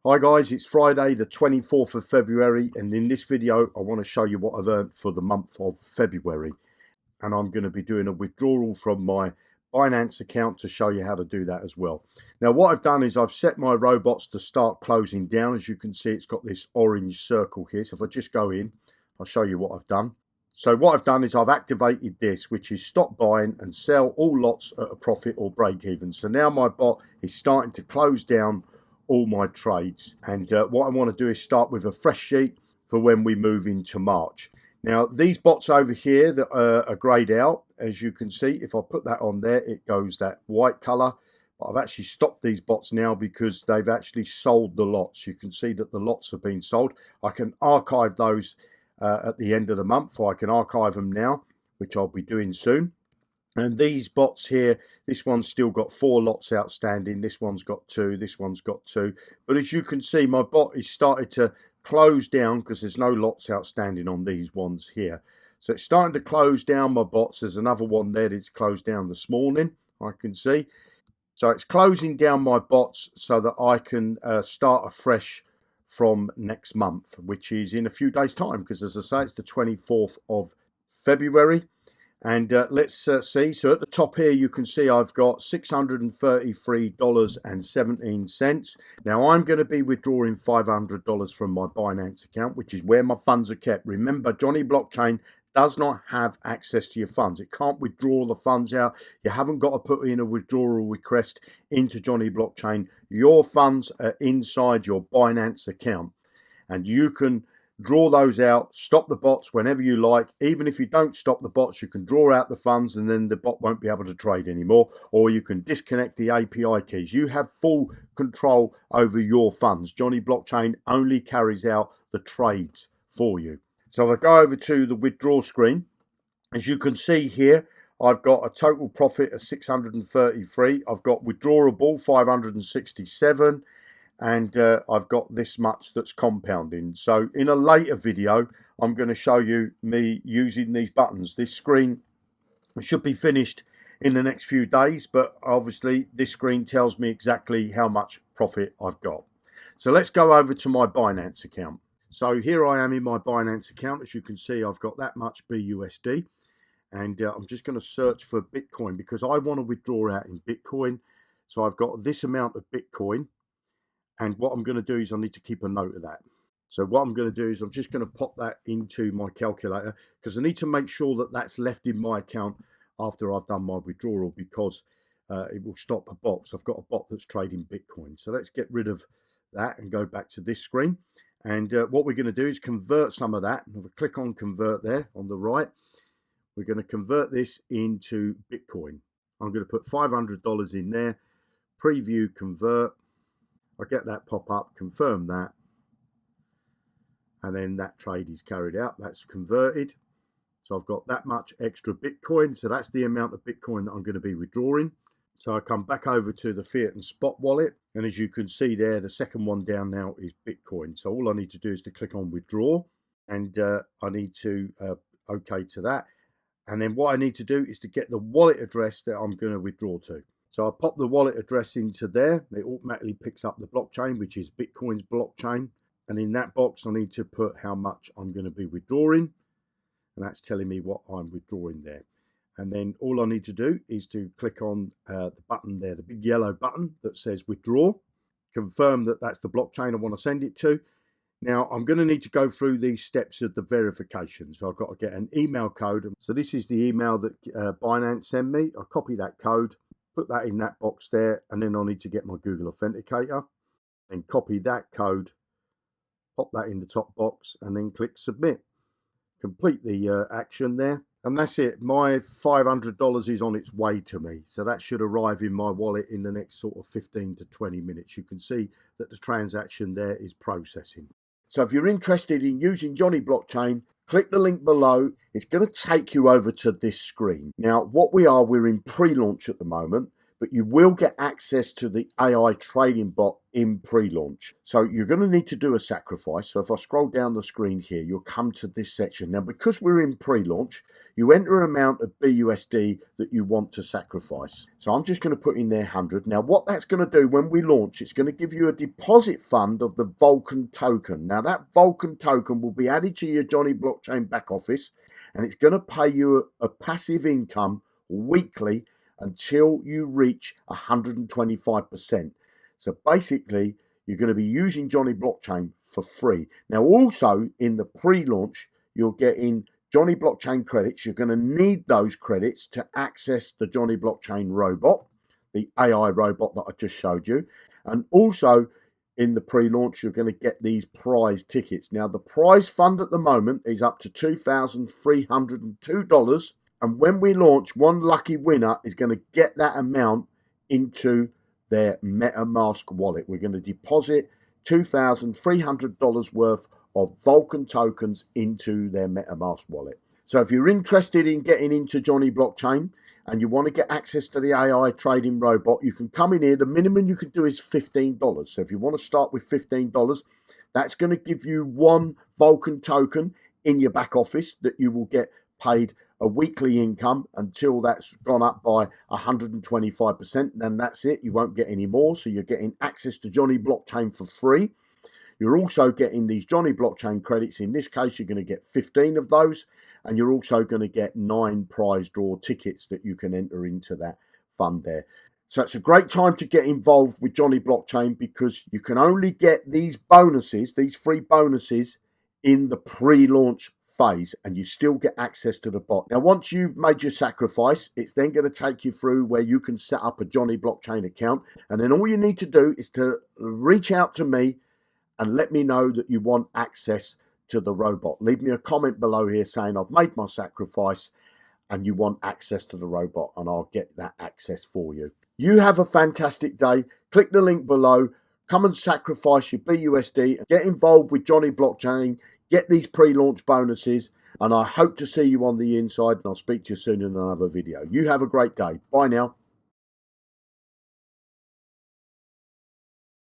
Hi guys, it's Friday the 24th of February, and in this video I want to show you what I've earned for the month of February. And I'm going to be doing a withdrawal from my Binance account to show you how to do that as well. Now what I've done is I've set my robots to start closing down. As you can see, it's got this orange circle here. So if I just go in, I'll show you what I've done. So what I've done is I've activated this, which is stop buying and sell all lots at a profit or break even. So now my bot is starting to close down all my trades, and what I want to do is start with a fresh sheet for when we move into March. Now these bots over here that are greyed out, as you can see, if I put that on there it goes that white color, but I've actually stopped these bots now because they've actually sold the lots. You can see that the lots have been sold. I can archive those at the end of the month, or I can archive them now, which I'll be doing soon. And these bots here, this one's still got 4 lots outstanding, this one's got 2, this one's got 2. But as you can see, my bot is started to close down because there's no lots outstanding on these ones here. So it's starting to close down my bots. There's another one there that's closed down this morning, I can see. So it's closing down my bots so that I can start afresh from next month, which is in a few days' time, because as I say, it's the 24th of February. And let's see. So at the top here, you can see I've got $633.17. Now I'm going to be withdrawing $500 from my Binance account, which is where my funds are kept. Remember, Johnny Blockchain does not have access to your funds. It can't withdraw the funds out. You haven't got to put in a withdrawal request into Johnny Blockchain. Your funds are inside your Binance account, and you can draw those out, stop the bots whenever you like. Even if you don't stop the bots, you can draw out the funds and then the bot won't be able to trade anymore, or you can disconnect the API keys. You have full control over your funds. Johnny Blockchain only carries out the trades for you. So if I go over to the withdraw screen, as you can see here, I've got a total profit of 633. I've got withdrawable 567. And I've got this much that's compounding. So in a later video, I'm going to show you me using these buttons. This screen should be finished in the next few days, but obviously this screen tells me exactly how much profit I've got. So let's go over to my Binance account. So here I am in my Binance account. As you can see, I've got that much BUSD, and I'm just going to search for Bitcoin because I want to withdraw out in Bitcoin. So I've got this amount of Bitcoin. And what I'm going to do is I need to keep a note of that. So what I'm going to do is I'm just going to pop that into my calculator because I need to make sure that that's left in my account after I've done my withdrawal, because it will stop a bot. So I've got a bot that's trading Bitcoin. So let's get rid of that and go back to this screen. And what we're going to do is convert some of that. And if I click on convert there on the right, we're going to convert this into Bitcoin. I'm going to put $500 in there, preview convert. I get that pop up, confirm that, and then that trade is carried out. That's converted. So I've got that much extra Bitcoin. So that's the amount of Bitcoin that I'm going to be withdrawing. So I come back over to the fiat and spot wallet. And as you can see there, the second one down now is Bitcoin. So all I need to do is to click on withdraw, and I need to OK to that. And then what I need to do is to get the wallet address that I'm going to withdraw to. So I pop the wallet address into there. It automatically picks up the blockchain, which is Bitcoin's blockchain. And in that box, I need to put how much I'm going to be withdrawing. And that's telling me what I'm withdrawing there. And then all I need to do is to click on the button there, the big yellow button that says withdraw. Confirm that that's the blockchain I want to send it to. Now, I'm going to need to go through these steps of the verification. So I've got to get an email code. So this is the email that Binance sent me. I copy that code, put that in that box there, and then I'll need to get my Google Authenticator and copy that code, pop that in the top box, and then click submit. Complete the action there, and that's it. My $500 is on its way to me, so that should arrive in my wallet in the next sort of 15 to 20 minutes. You can see that the transaction there is processing. So if you're interested in using Johnny Blockchain, click the link below. It's going to take you over to this screen. Now, we're in pre-launch at the moment, but you will get access to the AI trading bot in pre-launch. So you're going to need to do a sacrifice. So if I scroll down the screen here, you'll come to this section. Now, because we're in pre-launch, you enter an amount of BUSD that you want to sacrifice. So I'm just going to put in there 100. Now, what that's going to do when we launch, it's going to give you a deposit fund of the Vulcan token. Now, that Vulcan token will be added to your Johnny Blockchain back office, and it's going to pay you a passive income weekly until you reach 125%. So basically, you're going to be using Johnny Blockchain for free. Now, also in the pre-launch, you're getting Johnny Blockchain credits. You're going to need those credits to access the Johnny Blockchain robot, the AI robot that I just showed you. And also in the pre-launch, you're going to get these prize tickets. Now, the prize fund at the moment is up to $2,302. And when we launch, one lucky winner is going to get that amount into their MetaMask wallet. We're going to deposit $2,300 worth of Vulcan tokens into their MetaMask wallet. So if you're interested in getting into Johnny Blockchain and you want to get access to the AI trading robot, you can come in here. The minimum you can do is $15. So if you want to start with $15, that's going to give you one Vulcan token in your back office that you will get paid a weekly income until that's gone up by 125%. Then that's it. You won't get any more. So you're getting access to Johnny Blockchain for free. You're also getting these Johnny Blockchain credits. In this case, you're going to get 15 of those. And you're also going to get 9 prize draw tickets that you can enter into that fund there. So it's a great time to get involved with Johnny Blockchain because you can only get these bonuses, these free bonuses, in the pre-launch phase, and you still get access to the bot. Now, once you've made your sacrifice, it's then going to take you through where you can set up a Johnny Blockchain account. And then all you need to do is to reach out to me and let me know that you want access to the robot. Leave me a comment below here saying I've made my sacrifice and you want access to the robot, and I'll get that access for you. You have a fantastic day. Click the link below. Come and sacrifice your BUSD. Get involved with Johnny Blockchain. Get these pre-launch bonuses. And I hope to see you on the inside. And I'll speak to you soon in another video. You have a great day. Bye now.